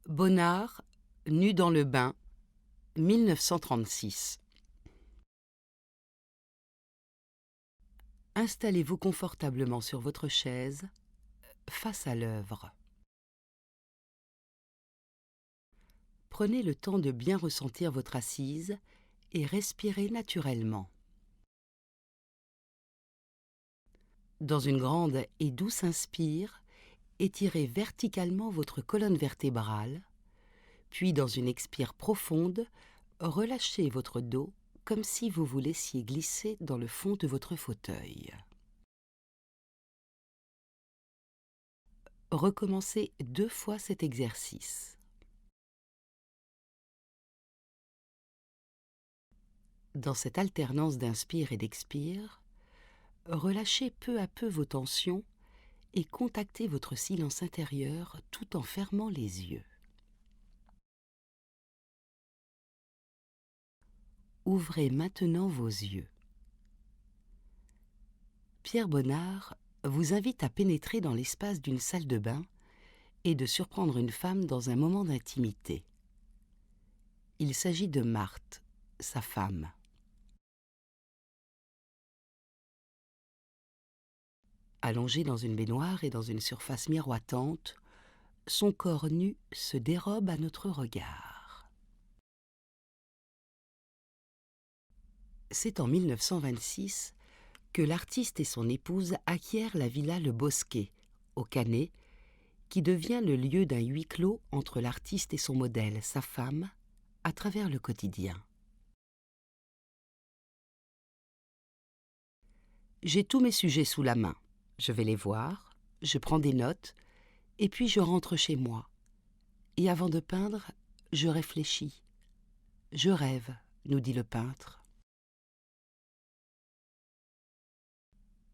Bonnard, nu dans le bain, 1936. Installez-vous confortablement sur votre chaise, face à l'œuvre. Prenez le temps de bien ressentir votre assise et respirez naturellement. Dans une grande et douce inspire, étirez verticalement votre colonne vertébrale, puis dans une expire profonde, relâchez votre dos comme si vous vous laissiez glisser dans le fond de votre fauteuil. Recommencez 2 fois cet exercice. Dans cette alternance d'inspire et d'expire, relâchez peu à peu vos tensions et contactez votre silence intérieur tout en fermant les yeux. Ouvrez maintenant vos yeux. Pierre Bonnard vous invite à pénétrer dans l'espace d'une salle de bain et de surprendre une femme dans un moment d'intimité. Il s'agit de Marthe, sa femme. Allongée dans une baignoire et dans une surface miroitante, son corps nu se dérobe à notre regard. C'est en 1926 que l'artiste et son épouse acquièrent la villa Le Bosquet, au Canet, qui devient le lieu d'un huis clos entre l'artiste et son modèle, sa femme, à travers le quotidien. J'ai tous mes sujets sous la main. Je vais les voir, je prends des notes, et puis je rentre chez moi. Et avant de peindre, je réfléchis. Je rêve, nous dit le peintre.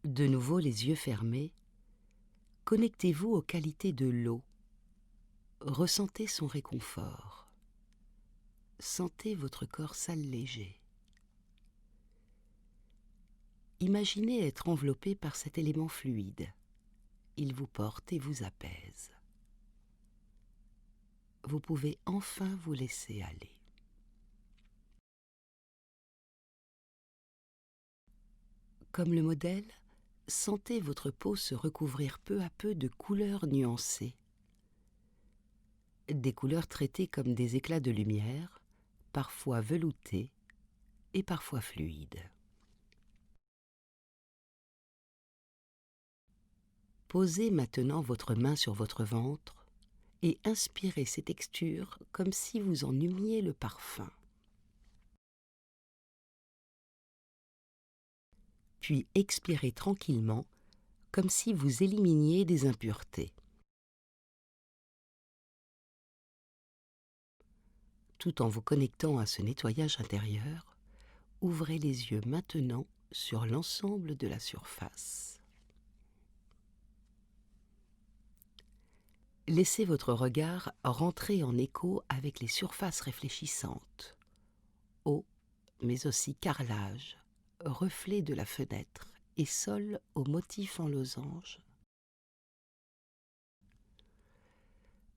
De nouveau les yeux fermés, connectez-vous aux qualités de l'eau. Ressentez son réconfort. Sentez votre corps s'alléger. Imaginez être enveloppé par cet élément fluide. Il vous porte et vous apaise. Vous pouvez enfin vous laisser aller. Comme le modèle, sentez votre peau se recouvrir peu à peu de couleurs nuancées. Des couleurs traitées comme des éclats de lumière, parfois veloutés et parfois fluides. Posez maintenant votre main sur votre ventre et inspirez ces textures comme si vous en humiez le parfum. Puis expirez tranquillement comme si vous éliminiez des impuretés. Tout en vous connectant à ce nettoyage intérieur, ouvrez les yeux maintenant sur l'ensemble de la surface. Laissez votre regard rentrer en écho avec les surfaces réfléchissantes, eau, mais aussi carrelage, reflets de la fenêtre et sol au motif en losange.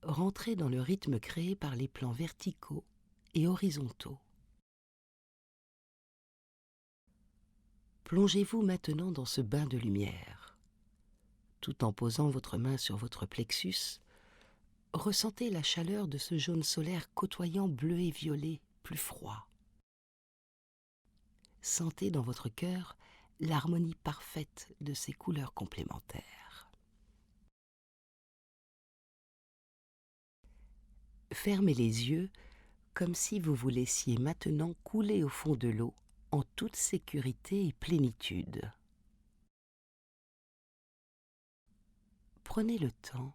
Rentrez dans le rythme créé par les plans verticaux et horizontaux. Plongez-vous maintenant dans ce bain de lumière. Tout en posant votre main sur votre plexus, ressentez la chaleur de ce jaune solaire côtoyant bleu et violet, plus froid. Sentez dans votre cœur l'harmonie parfaite de ces couleurs complémentaires. Fermez les yeux comme si vous vous laissiez maintenant couler au fond de l'eau en toute sécurité et plénitude. Prenez le temps.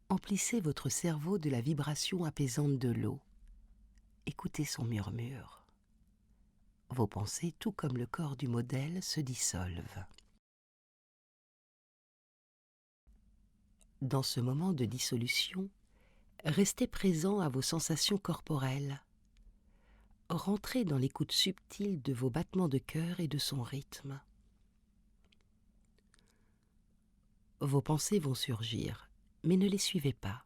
Emplissez votre cerveau de la vibration apaisante de l'eau. Écoutez son murmure. Vos pensées, tout comme le corps du modèle, se dissolvent. Dans ce moment de dissolution, restez présent à vos sensations corporelles. Rentrez dans l'écoute subtile de vos battements de cœur et de son rythme. Vos pensées vont surgir, mais ne les suivez pas.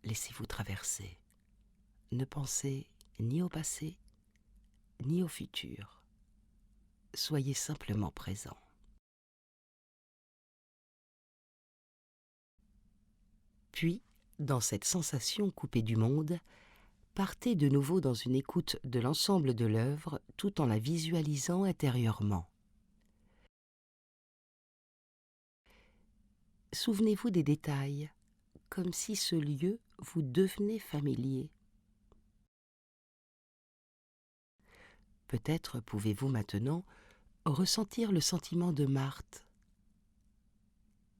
Laissez-vous traverser. Ne pensez ni au passé, ni au futur. Soyez simplement présent. Puis, dans cette sensation coupée du monde, partez de nouveau dans une écoute de l'ensemble de l'œuvre tout en la visualisant intérieurement. Souvenez-vous des détails, comme si ce lieu vous devenait familier. Peut-être pouvez-vous maintenant ressentir le sentiment de Marthe.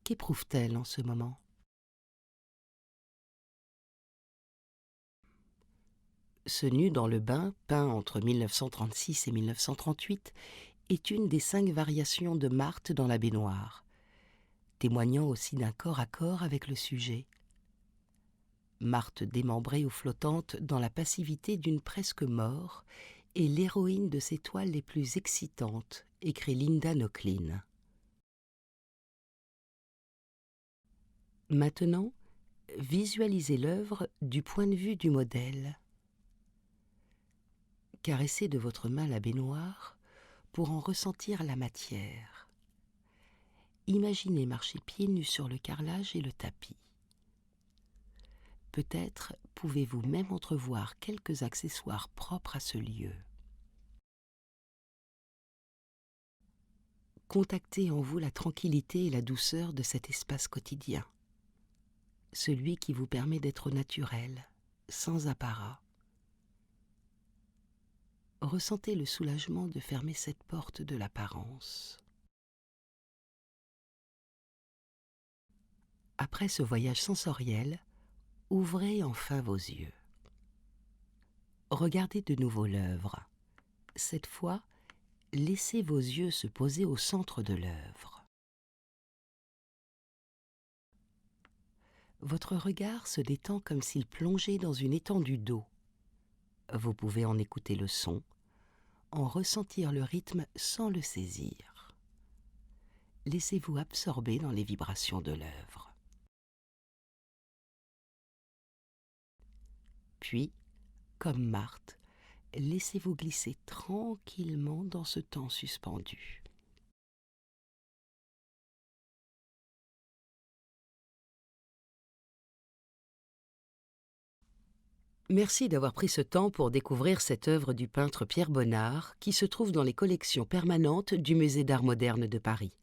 Qu'éprouve-t-elle en ce moment? Ce nu dans le bain, peint entre 1936 et 1938, est une des 5 variations de Marthe dans la baignoire, témoignant aussi d'un corps à corps avec le sujet. Marthe démembrée ou flottante dans la passivité d'une presque mort est l'héroïne de ses toiles les plus excitantes, écrit Linda Nochlin. Maintenant, visualisez l'œuvre du point de vue du modèle. Caressez de votre main la baignoire pour en ressentir la matière. Imaginez marcher pieds nus sur le carrelage et le tapis. Peut-être pouvez-vous même entrevoir quelques accessoires propres à ce lieu. Contactez en vous la tranquillité et la douceur de cet espace quotidien, celui qui vous permet d'être naturel, sans apparat. Ressentez le soulagement de fermer cette porte de l'apparence. Après ce voyage sensoriel, ouvrez enfin vos yeux. Regardez de nouveau l'œuvre. Cette fois, laissez vos yeux se poser au centre de l'œuvre. Votre regard se détend comme s'il plongeait dans une étendue d'eau. Vous pouvez en écouter le son, en ressentir le rythme sans le saisir. Laissez-vous absorber dans les vibrations de l'œuvre. Puis, comme Marthe, laissez-vous glisser tranquillement dans ce temps suspendu. Merci d'avoir pris ce temps pour découvrir cette œuvre du peintre Pierre Bonnard qui se trouve dans les collections permanentes du Musée d'Art moderne de Paris.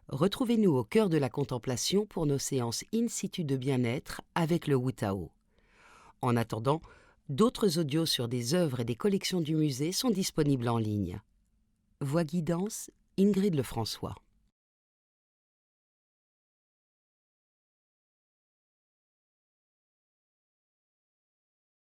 Retrouvez-nous au cœur de la contemplation pour nos séances in situ de bien-être avec le Wu Tao. En attendant, d'autres audios sur des œuvres et des collections du musée sont disponibles en ligne. Voix guidance, Ingrid Lefrançois.